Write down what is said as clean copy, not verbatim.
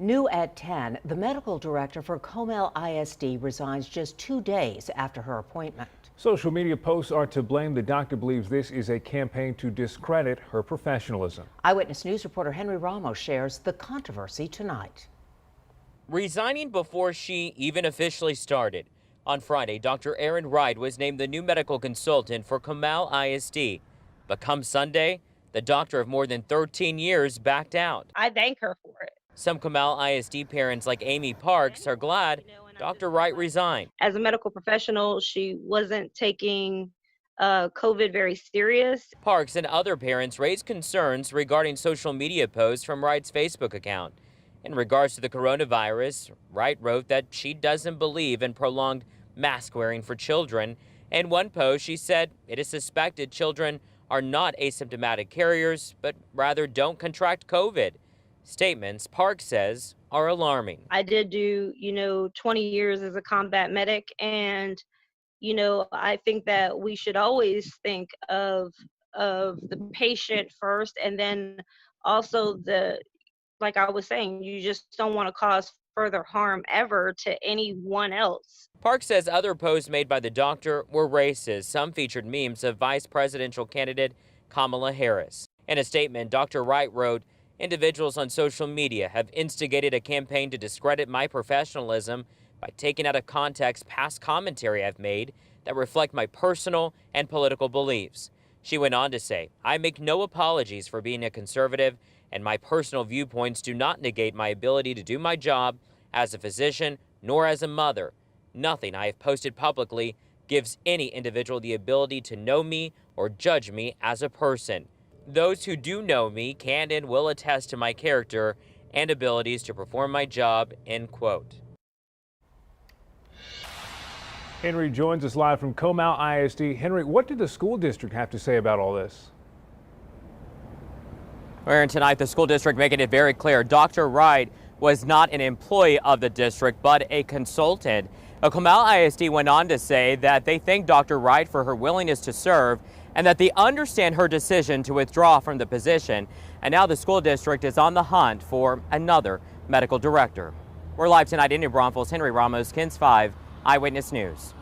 New at 10, the medical director for Comal ISD resigns just 2 days after her appointment. Social media posts are to blame. The doctor believes this is a campaign to discredit her professionalism. Eyewitness News reporter Henry Ramos shares the controversy tonight. Resigning before she even officially started. On Friday, Dr. Erin Wright was named the new medical consultant for Comal ISD. But come Sunday, the doctor of more than 13 years backed out. I thank her for it. Some Comal ISD parents like Amy Parks are glad Dr. Wright resigned. As a medical professional, she wasn't taking COVID very serious. Parks and other parents raised concerns regarding social media posts from Wright's Facebook account. In regards to the coronavirus, Wright wrote that she doesn't believe in prolonged mask wearing for children. In one post, she said it is suspected children are not asymptomatic carriers, but rather don't contract COVID. Statements, Parks says, are alarming. I did do, 20 years as a combat medic, and, I think that we should always think of the patient first, and then also like I was saying, you just don't want to cause further harm ever to anyone else. Parks says other posts made by the doctor were racist. Some featured memes of vice presidential candidate Kamala Harris. In a statement, Dr. Wright wrote, "Individuals on social media have instigated a campaign to discredit my professionalism by taking out of context past commentary I've made that reflect my personal and political beliefs." She went on to say, "I make no apologies for being a conservative, and my personal viewpoints do not negate my ability to do my job as a physician nor as a mother. Nothing I have posted publicly gives any individual the ability to know me or judge me as a person. Those who do know me can and will attest to my character and abilities to perform my job," end quote. Henry joins us live from Comal ISD. Henry, what did the school district have to say about all this? Erin, tonight the school district making it very clear Dr. Wright was not an employee of the district, but a consultant. Comal ISD went on to say that they thank Dr. Wright for her willingness to serve and that they understand her decision to withdraw from the position. And now the school district is on the hunt for another medical director. We're live tonight in New Braunfels. Henry Ramos, KENS 5 Eyewitness News.